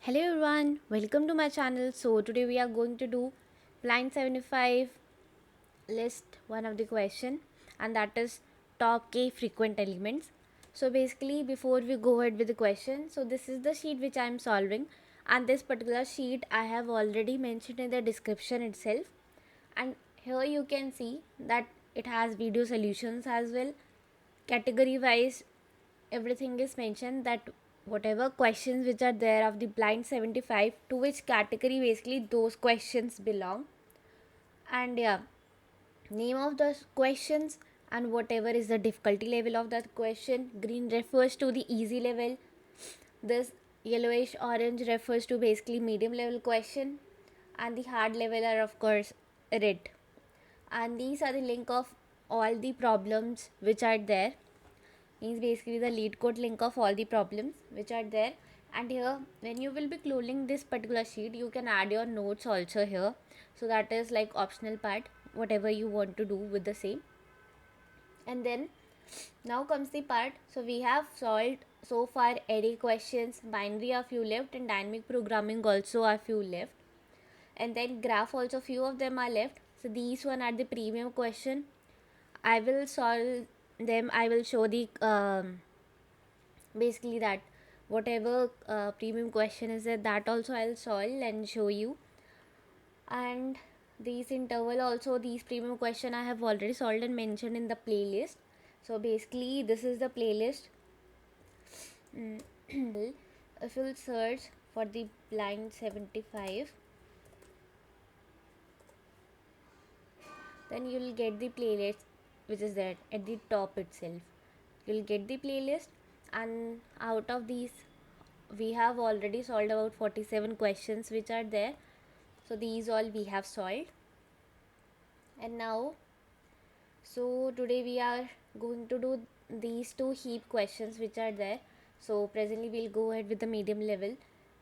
Hello everyone, welcome to my channel. So today we are going to do line 75 list one of the question, and that is top k frequent elements. So basically before we go ahead with the question, so this is the sheet which I am solving, and this particular sheet I have already mentioned in the description itself, and here you can see that it has video solutions as well. Category wise everything is mentioned, that whatever questions which are there of the blind 75, to which category basically those questions belong. And yeah, name of the questions and whatever is the difficulty level of that question. Green refers to the easy level, this yellowish orange refers to basically medium level question, and the hard level are of course red. And these are the link of all the problems which are there, means basically the Leetcode link of all the problems which are there. And here when you will be closing this particular sheet, you can add your notes also here, so that is like optional part, whatever you want to do with the same. And then now comes the part, so we have solved so far array questions, binary are few left, and dynamic programming also are few left, and then graph also few of them are left. So these one are the premium question. I will solve them, I will show the basically that whatever premium question is there, that also I'll solve and show you. And these interval also, these premium question I have already solved and mentioned in the playlist. So basically this is the playlist. If you'll search for the blind 75, then you'll get the playlist which is there at the top itself. You'll get the playlist, and out of these we have already solved about 47 questions which are there. So these all we have solved. And now, so today we are going to do these two heap questions which are there. So presently we'll go ahead with the medium level,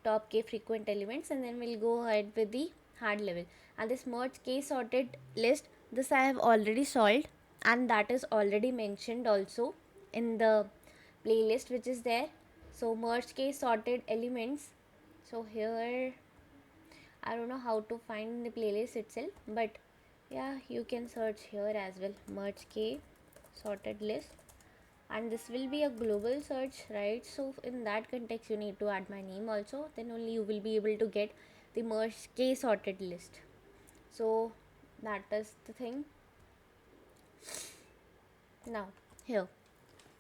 top k frequent elements, and then we'll go ahead with the hard level. And this merge k sorted list, this I have already solved, and that is already mentioned also in the playlist which is there. So merge k sorted elements, so here I don't know how to find the playlist itself, but yeah, you can search here as well, merge k sorted list, and this will be a global search, right? So in that context you need to add my name also, then only you will be able to get the merge k sorted list. So that is the thing. Now here,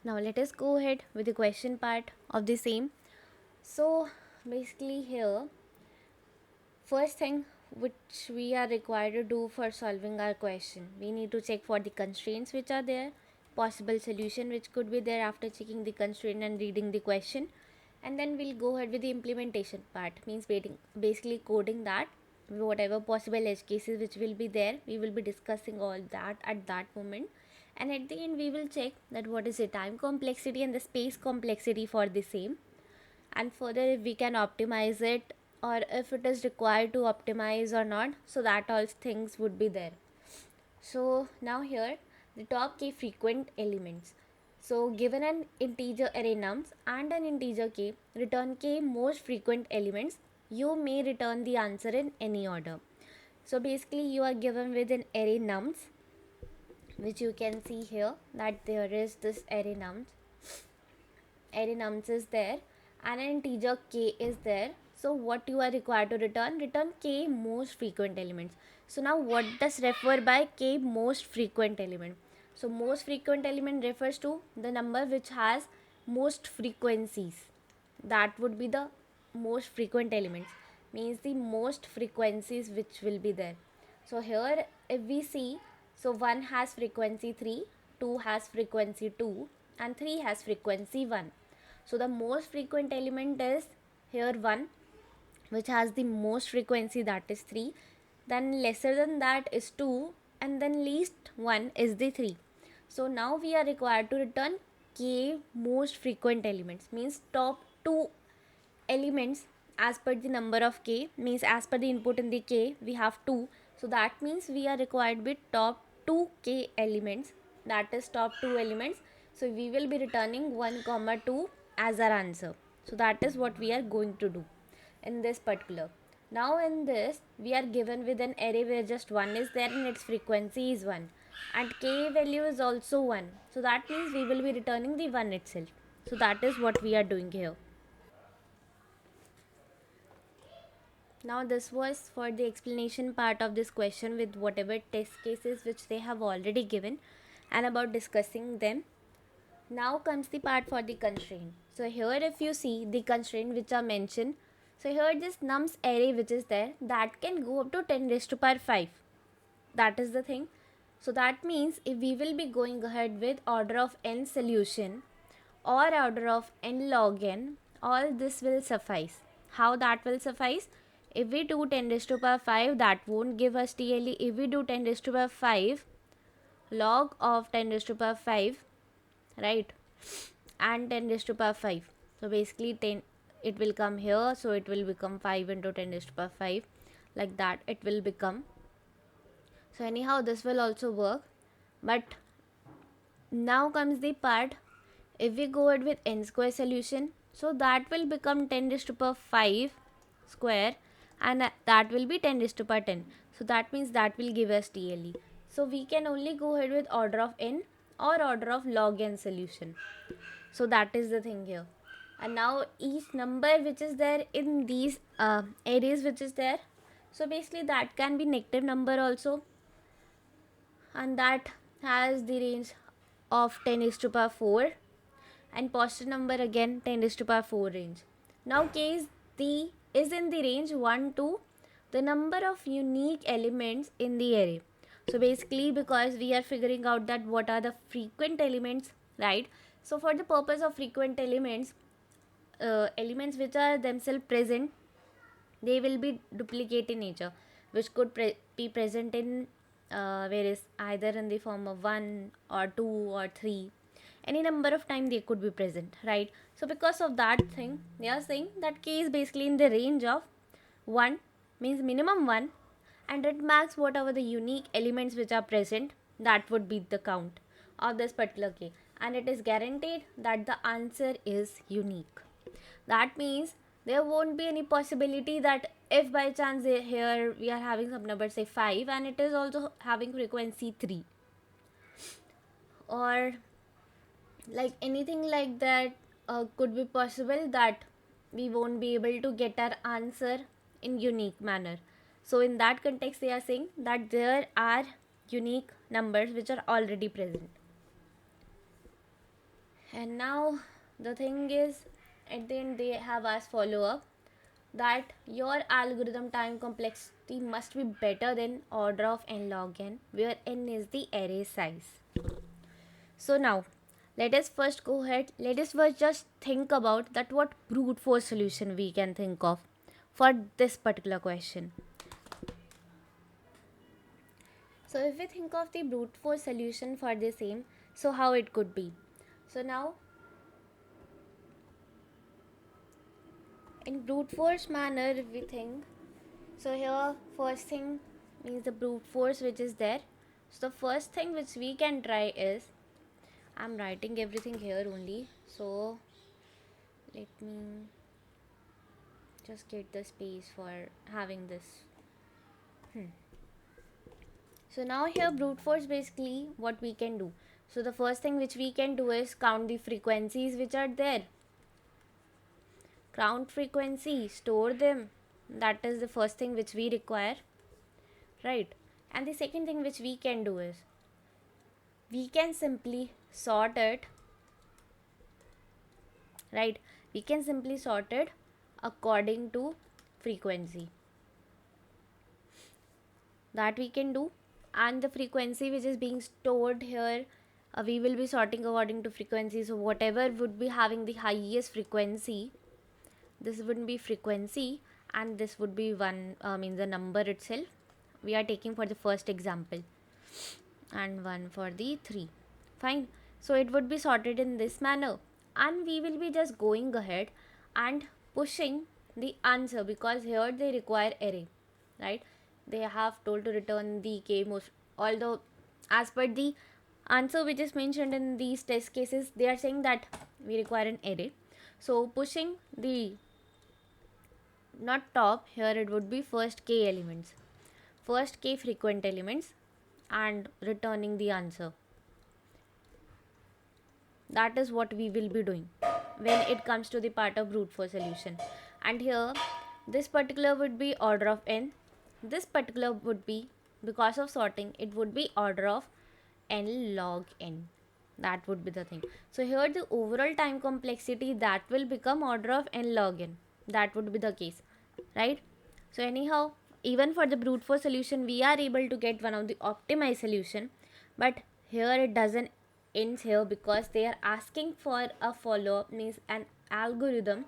now let us go ahead with the question part of the same. So basically here, first thing which we are required to do for solving our question, we need to check for the constraints which are there, possible solution which could be there after checking the constraint and reading the question, and then we'll go ahead with the implementation part, means basically coding that, whatever possible edge cases which will be there, we will be discussing all that at that moment. And at the end we will check that what is the time complexity and the space complexity for the same, and further if we can optimize it, or if it is required to optimize or not, so that all things would be there. So now here, the top k frequent elements. So given an integer array nums and an integer k, return k most frequent elements. You may return the answer in any order. So basically you are given with an array nums, which you can see here that there is this array nums is there, and an integer k is there. So what you are required to return k most frequent elements. So now what does refer by k most frequent element? So most frequent element refers to the number which has most frequencies, that would be the most frequent elements, means the most frequencies which will be there. So here if we see, so 1 has frequency 3, 2 has frequency 2, and 3 has frequency 1. So the most frequent element is here 1, which has the most frequency, that is 3. Then lesser than that is 2, and then least one is the 3. So now we are required to return k most frequent elements, means top 2 elements as per the number of k, means as per the input in the k we have 2. So that means we are required with top 2 k elements, that is top 2 elements. So we will be returning 1 comma 2 as our answer. So that is what we are going to do. in this particular. Now in this we are given with an array where just 1 is there and its frequency is 1 and k value is also 1. So that means we will be returning the 1 itself. So that is what we are doing here. Now this was for the explanation part of this question with whatever test cases which they have already given and about discussing them. Now comes the part for the constraint. So here if you see the constraint which are mentioned, so here this nums array which is there, that can go up to 10 raised to power 5. That is the thing. So that means if we will be going ahead with order of n solution or order of n log n, all this will suffice. How that will suffice? If we do 10 raised to power 5, that won't give us TLE. If we do 10 raised to power 5, log of 10 raised to power 5, right, and 10 raised to power 5, so basically 10, it will come here, so it will become 5 into 10 raised to power 5, like that it will become. So anyhow this will also work, but now comes the part, if we go ahead with n square solution, so that will become 10 raised to power 5 square and that will be 10 raised to power 10. So that means that will give us TLE. So we can only go ahead with order of n or order of log n solution. So that is the thing here. And now each number which is there in these arrays which is there, so basically that can be negative number also, and that has the range of 10 is to power 4 and positive number again 10 is to power 4 range. Now case D is in the range 1 to the number of unique elements in the array. So basically because we are figuring out that what are the frequent elements, right? So for the purpose of frequent elements, elements which are themselves present, they will be duplicate in nature, which could be present in various, either in the form of 1 or 2 or 3, any number of time they could be present, right? So because of that thing, they are saying that k is basically in the range of 1, means minimum 1, and at max whatever the unique elements which are present, that would be the count of this particular k, and it is guaranteed that the answer is unique. That means there won't be any possibility that if by chance here we are having some number say 5 and it is also having frequency 3 or like anything like that, could be possible that we won't be able to get our answer in unique manner. So in that context they are saying that there are unique numbers which are already present. And now the thing is, at the end they have asked follow up that your algorithm time complexity must be better than order of n log n, where n is the array size. So now let us first go ahead, let us first just think about that what brute force solution we can think of for this particular question. So if we think of the brute force solution for the same, so how it could be. So now in brute force manner if we think, so here first thing means the brute force which is there. So the first thing which we can try is, I'm writing everything here only, so let me just get the space for having this. So now here brute force basically what we can do. So the first thing which we can do is count the frequencies which are there. Count frequency, store them. That is the first thing which we require, right? And the second thing which we can do is, we can simply sort it, right? We can simply sort it according to frequency. That we can do, and the frequency which is being stored here, we will be sorting according to frequency. So whatever would be having the highest frequency, this would be frequency, and this would be one, means the number itself we are taking for the first example, and 1 for the 3. Fine. So it would be sorted in this manner, and we will be just going ahead and pushing the answer, because here they require array, right? They have told to return the k most, although as per the answer which is mentioned in these test cases, they are saying that we require an array. So pushing the not top, here it would be first k elements, first k frequent elements, and returning the answer. That is what we will be doing when it comes to the part of brute force solution. And here this particular would be order of n, this particular would be, because of sorting, it would be order of n log n. That would be the thing. So here the overall time complexity, that will become order of n log n. That would be the case, right? So anyhow, even for the brute force solution, we are able to get one of the optimized solution, but here it doesn't ends here, because they are asking for a follow-up, means an algorithm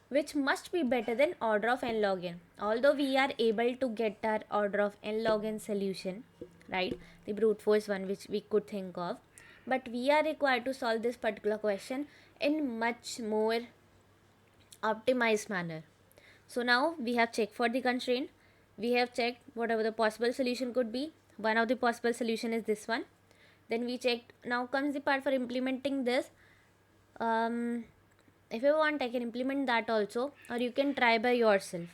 which must be better than order of n log n. Although we are able to get our order of n log n solution, right, the brute force one which we could think of, but we are required to solve this particular question in much more optimized manner. So now we have checked for the constraint, we have checked whatever the possible solution could be. One of the possible solution is this one. Then we checked. Now comes the part for implementing this. If you want, I can implement that also, or you can try by yourself,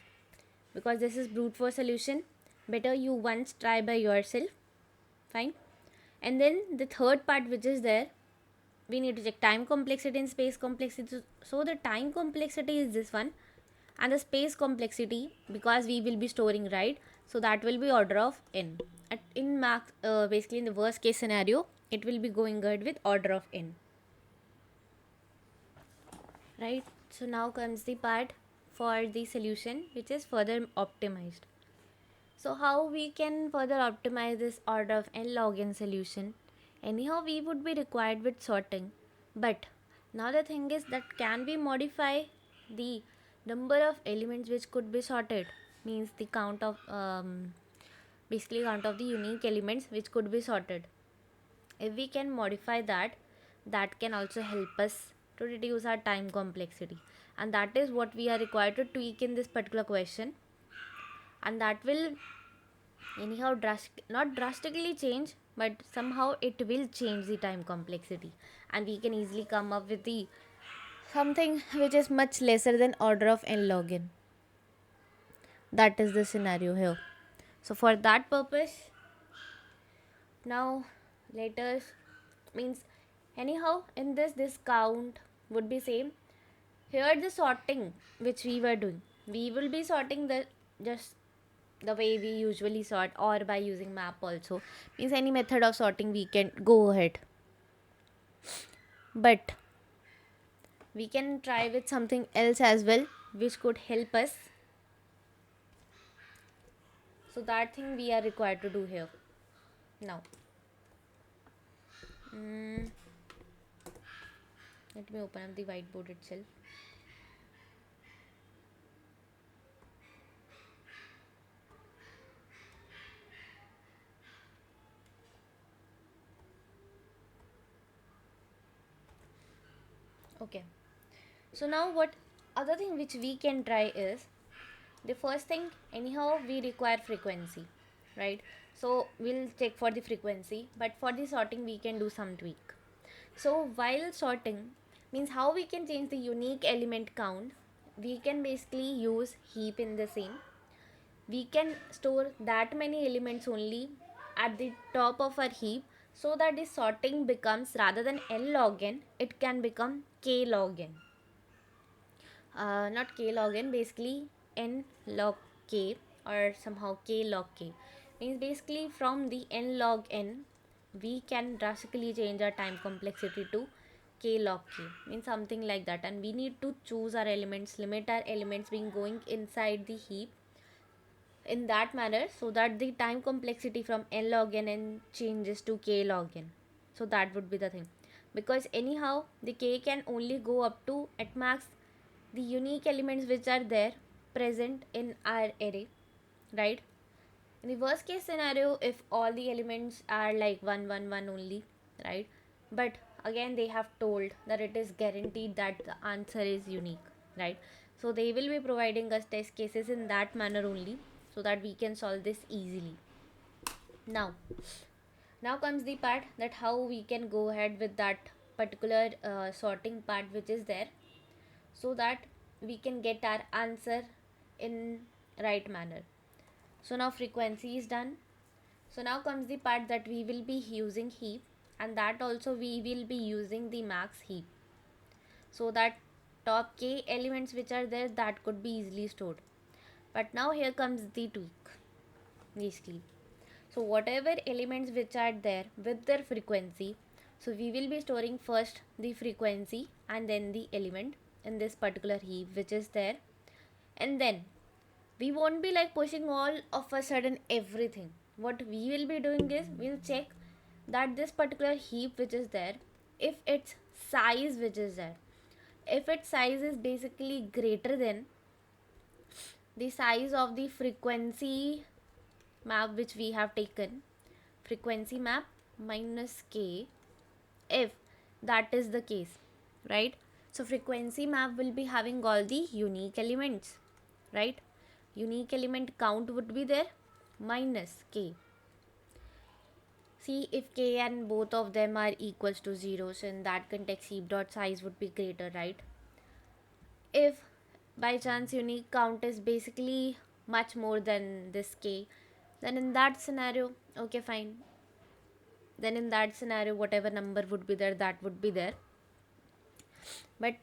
because this is brute force solution. Better you once try by yourself. Fine. And then the third part which is there, we need to check time complexity and space complexity. So the time complexity is this one, and the space complexity, because we will be storing, right, so that will be order of n. In max, basically in the worst case scenario, it will be going ahead with order of n, right? So now comes the part for the solution which is further optimized. So how we can further optimize this order of n log n solution? Anyhow, we would be required with sorting, but now the thing is that can we modify the number of elements which could be sorted, means the count of basically count of the unique elements which could be sorted. If we can modify that, that can also help us to reduce our time complexity, and that is what we are required to tweak in this particular question, and that will anyhow not drastically change, but somehow it will change the time complexity, and we can easily come up with the something which is much lesser than order of n log n. That is the scenario here. So for that purpose, now let us, means anyhow in this count would be same. Here the sorting which we were doing, we will be sorting the just the way we usually sort, or by using map also, means any method of sorting we can go ahead, but we can try with something else as well which could help us. So that thing we are required to do here. Now let me open up the whiteboard itself. Okay, so now what other thing which we can try is, the first thing, anyhow we require frequency, right? So we'll check for the frequency, but for the sorting we can do some tweak. So while sorting, means how we can change the unique element count, we can basically use heap in the same. We can store that many elements only at the top of our heap, so that the sorting becomes, rather than n log n, it can become k log n. Not k log n, basically n log k, or somehow k log k. Means basically from the n log n, we can drastically change our time complexity to k log k, means something like that. And we need to choose our elements, limit our elements being going inside the heap in that manner, so that the time complexity from n log n changes to k log n. So that would be the thing, because anyhow the k can only go up to at max the unique elements which are there present in our array, right? In the worst case scenario, if all the elements are like 1 1 1 only, right, but again they have told that it is guaranteed that the answer is unique, right? So they will be providing us test cases in that manner only, so that we can solve this easily. Now comes the part that how we can go ahead with that particular sorting part which is there, so that we can get our answer in right manner. So now frequency is done. So now comes the part that we will be using heap, and that also we will be using the max heap, so that top k elements which are there, that could be easily stored. But now here comes the tweak, basically. So whatever elements which are there with their frequency, so we will be storing first the frequency and then the element in this particular heap which is there. And then we won't be like pushing all of a sudden everything. What we will be doing is we'll check that this particular heap which is there, if its size which is there, if its size is basically greater than the size of the frequency map which we have taken, frequency map minus k, if that is the case, right? So frequency map will be having all the unique elements, right? Unique element count would be there minus k. See, if k and both of them are equals to 0, so in that context heap dot size would be greater, right? If by chance unique count is basically much more than this k, then in that scenario, okay, fine, then in that scenario whatever number would be there, that would be there. But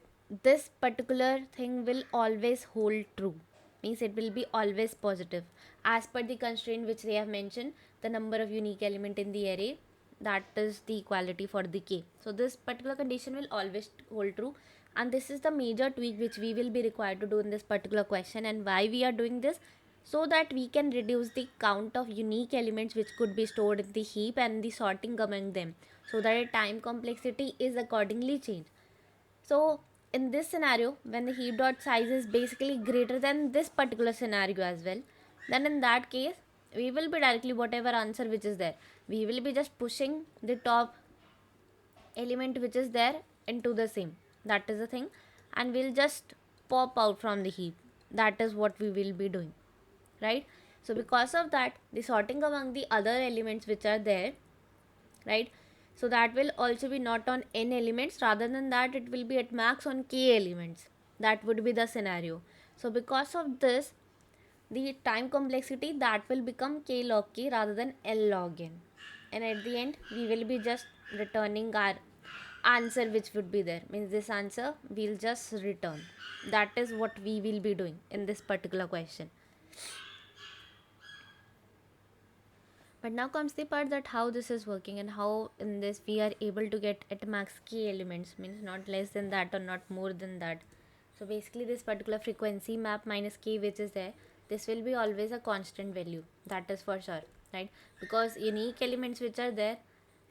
this particular thing will always hold true, means it will be always positive as per the constraint which they have mentioned, the number of unique element in the array, that is the equality for the k. So this particular condition will always hold true, and this is the major tweak which we will be required to do in this particular question. And why we are doing this? So that we can reduce the count of unique elements which could be stored in the heap and the sorting among them, so that a time complexity is accordingly changed. So in this scenario, when the heap dot size is basically greater than this particular scenario as well, then in that case we will be directly whatever answer which is there, we will be just pushing the top element which is there into the same, that is the thing, and we'll just pop out from the heap. That is what we will be doing, right? So because of that, the sorting among the other elements which are there, right, so that will also be not on n elements, rather than that it will be at max on k elements. That would be the scenario. So because of this, the time complexity that will become k log k rather than l log n, and at the end we will be just returning our answer which would be there, means this answer we'll just return. That is what we will be doing in this particular question. But now comes the part that how this is working and how in this we are able to get at max k elements, means not less than that or not more than that. So basically this particular frequency map minus k which is there, this will be always a constant value, that is for sure, right? Because unique elements which are there,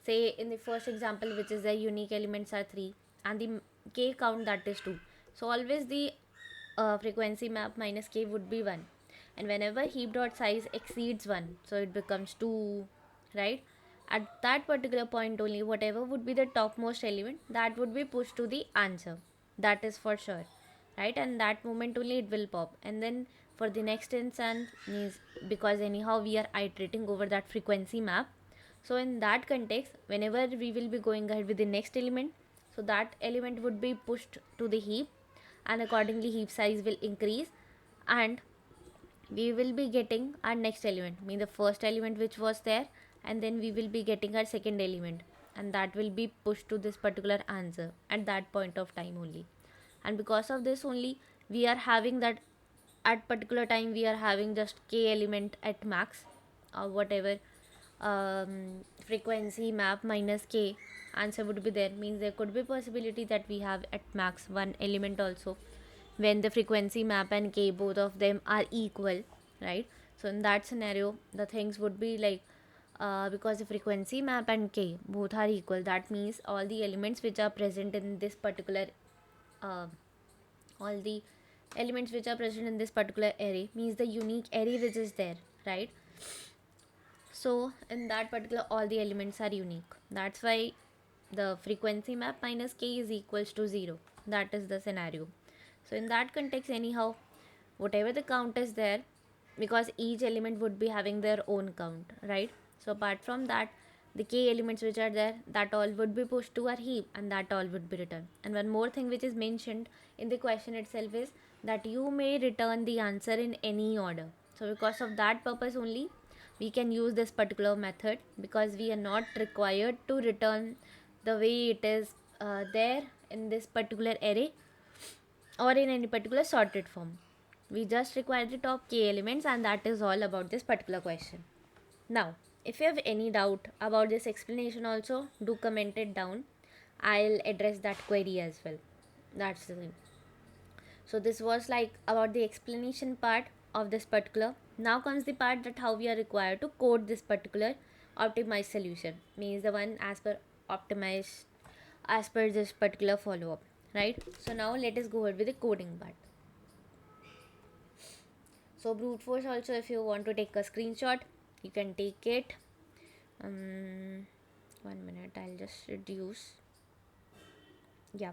say in the first example which is the unique elements are 3 and the k count that is 2, so always the frequency map minus k would be 1, and whenever heap dot size exceeds 1, so it becomes 2, right? At that particular point only whatever would be the topmost element, that would be pushed to the answer, that is for sure, right? And that moment only it will pop. And then for the next instance, means because anyhow we are iterating over that frequency map, so in that context whenever we will be going ahead with the next element, so that element would be pushed to the heap, and accordingly heap size will increase, and we will be getting our next element, mean the first element which was there, and then we will be getting our second element, and that will be pushed to this particular answer at that point of time only. And because of this only we are having that at particular time we are having just k element at max, or whatever frequency map minus k answer would be there, means there could be possibility that we have at max one element also when the frequency map and k both of them are equal, right? So in that scenario the things would be like, because the frequency map and k both are equal, that means all the elements which are present in this particular uh, all the elements which are present in this particular array, means the unique array which is there, right? So in that particular all the elements are unique, that's why the frequency map minus k is equals to 0, that is the scenario. So in that context anyhow whatever the count is there, because each element would be having their own count, right? So apart from that, the k elements which are there, that all would be pushed to our heap, and that all would be returned. And one more thing which is mentioned in the question itself is that you may return the answer in any order. So because of that purpose only, we can use this particular method, because we are not required to return the way it is there in this particular array or in any particular sorted form. We just require the top k elements, and that is all about this particular question. Now, if you have any doubt about this explanation also, do comment it down. I'll address that query as well. That's the thing. So this was like about the explanation part of this particular. Now comes the part that how we are required to code this particular optimized solution. Means the one as per optimized as per this particular follow up, right? So now let us go ahead with the coding part. So brute force also, if you want to take a screenshot, you can take it. 1 minute, I'll just reduce. Yeah,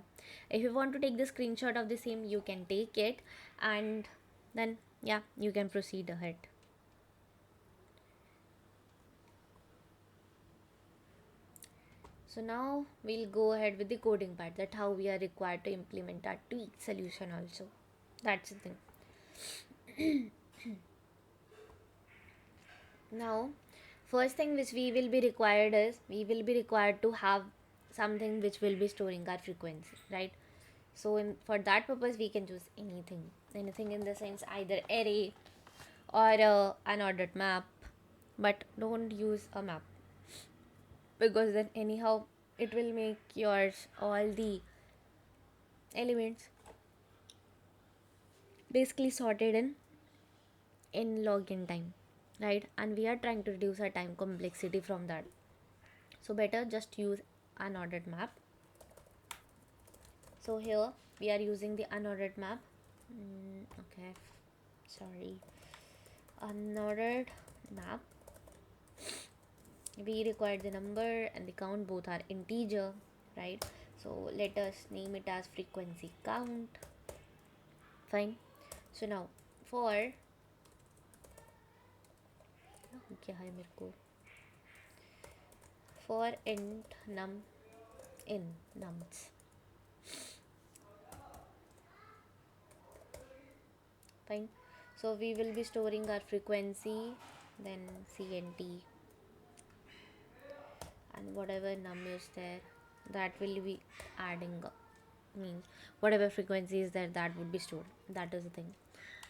if you want to take the screenshot of the same, you can take it, and then yeah, you can proceed ahead. So now we'll go ahead with the coding part, that how we are required to implement our tweak solution also. That's the thing. Now, first thing which we will be required is, we will be required to have something which will be storing our frequency, right? So for that purpose we can choose anything in the sense, either array or a unordered map, but don't use a map, because then anyhow it will make yours all the elements basically sorted in login time, right? And we are trying to reduce our time complexity from that, so better just use unordered map. So here we are using the unordered map. Okay, sorry, unordered map. We require the number and the count, both are integer, right? So let us name it as frequency count. Fine. So now for क्या है मेरे को, for int num in nums, fine. So we will be storing our frequency, then cnt, and whatever num is there, that will be adding up. Means whatever frequency is there, that would be stored. That is the thing.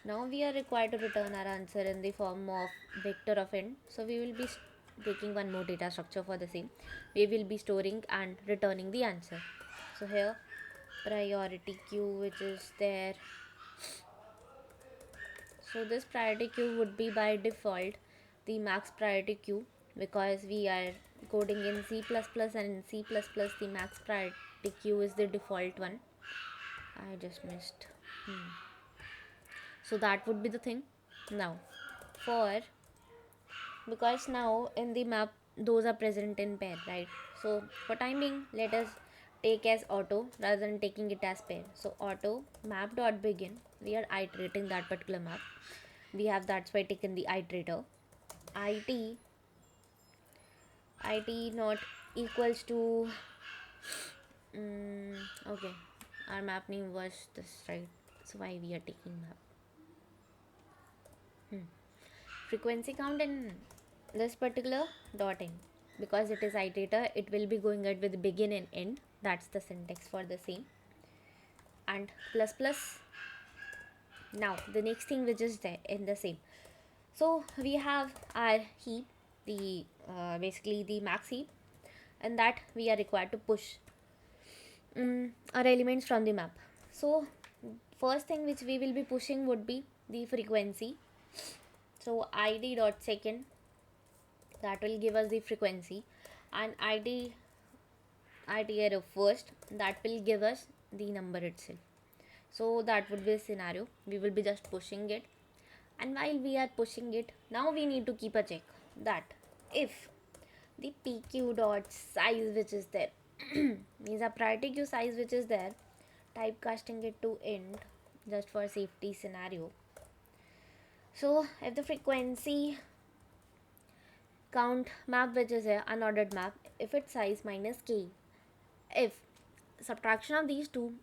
Now we are required to return our answer in the form of vector of int. So we will be taking one more data structure for the same. We will be storing and returning the answer. So here priority queue which is there. So this priority queue would be by default the max priority queue, because we are coding in C++, and in C++ the max priority queue is the default one. I just missed. So that would be the thing. Now for, because now in the map those are present in pair, right? So for time being, let us take as auto rather than taking it as pair. So auto map dot begin, we are iterating that particular map. We have, that's why taken the iterator. it not equals to okay, our map name was this, right? So why we are taking map frequency count in this particular dot in, because it is iterator, it will be going out with begin and end. That's the syntax for the same. And plus plus. Now the next thing which is there in the same, so we have our heap, the basically the max heap, and that we are required to push our elements from the map. So first thing which we will be pushing would be the frequency. So id dot second, that will give us the frequency, and id arrow first, that will give us the number itself. So that would be a scenario, we will be just pushing it. And while we are pushing it, now we need to keep a check that if the pq dot size which is there means a priority queue size which is there, typecasting it to int just for safety scenario. So if the frequency count map which is a unordered map, if its size minus k, if subtraction of these two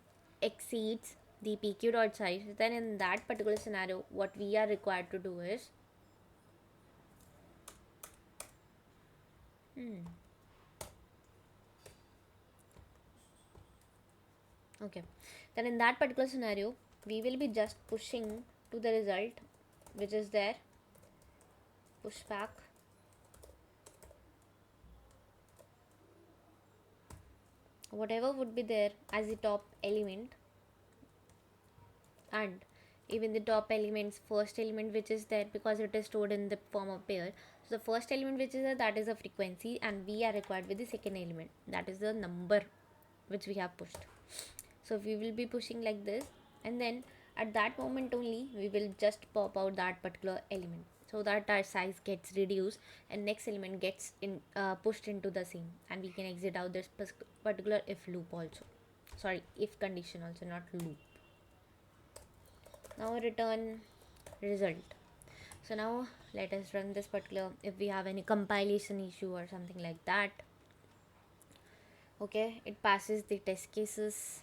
exceeds the PQ dot size, then in that particular scenario what we are required to do is okay, then in that particular scenario we will be just pushing to the result which is there, push back, whatever would be there as the top element, and even the top elements first element which is there, because it is stored in the form of pair. So the first element which is there, that is a frequency, and we are required with the second element, that is the number which we have pushed. So we will be pushing like this, and then at that moment only we will just pop out that particular element, so that our size gets reduced and next element gets pushed into the same, and we can exit out this particular if loop also, sorry, if condition also, not loop. Now return result. So now let us run this particular, if we have any compilation issue or something like that. Okay, it passes the test cases,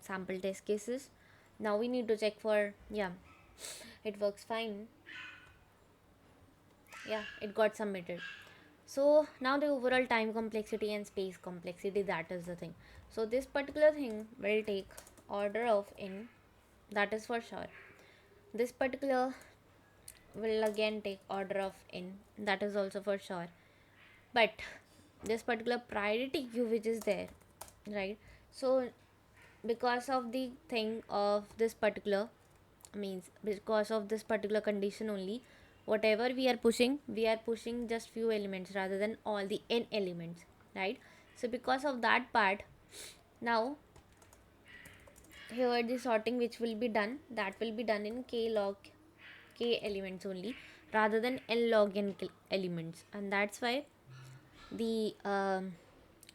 sample test cases. Now we need to check for, yeah, it works fine, yeah, it got submitted. So now the overall time complexity and space complexity, that is the thing. So this particular thing will take order of n, that is for sure. This particular will again take order of n, that is also for sure. But this particular priority queue which is there, right, so because of the thing of this particular, means because of this particular condition only, whatever we are pushing just few elements rather than all the n elements, right? So because of that part, now here the sorting which will be done, that will be done in k log k elements only rather than n log n elements, and that's why the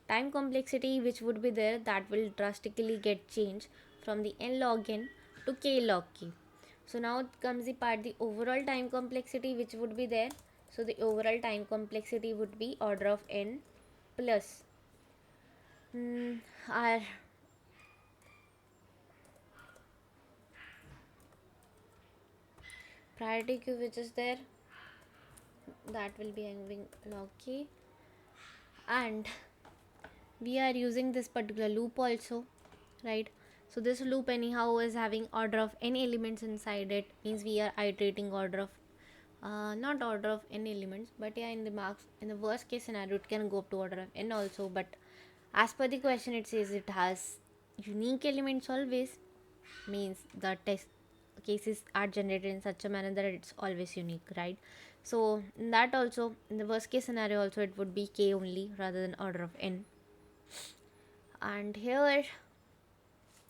time complexity which would be there, that will drastically get changed from the n log n to k log k. So now comes the part, the overall time complexity which would be there. So the overall time complexity would be order of n plus our priority queue which is there, that will be having log k, and we are using this particular loop also, right? So this loop anyhow is having order of n elements inside it, means we are iterating order of not order of n elements, but yeah, in the marks, in the worst case scenario it can go up to order of n also, but as per the question it says it has unique elements always, means the test cases are generated in such a manner that it's always unique, right? So in that also, in the worst case scenario also, it would be k only rather than order of n. And here,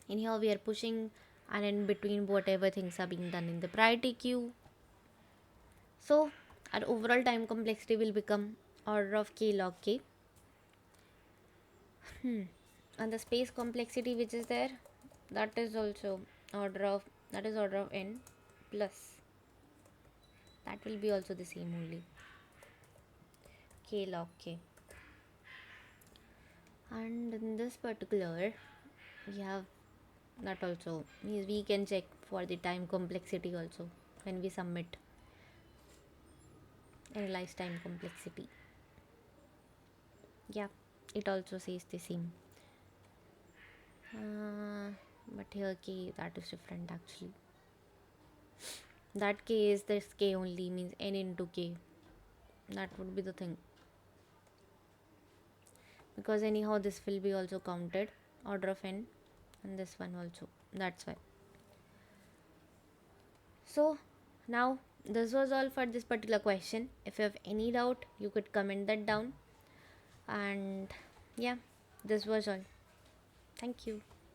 in here we are pushing, and in between whatever things are being done in the priority queue. So our overall time complexity will become order of k log k. And the space complexity which is there, that is also order of, that is order of n plus, that will be also the same only, k log k. And in this particular we have that also, means we can check for the time complexity also when we submit, analyze time complexity, yeah, it also says the same. But here k, that is different actually, that k is this k only, means n into k, that would be the thing, because anyhow this will be also counted order of n, and this one also, that's why. So now this was all for this particular question. If you have any doubt you could comment that down, and yeah, this was all. Thank you.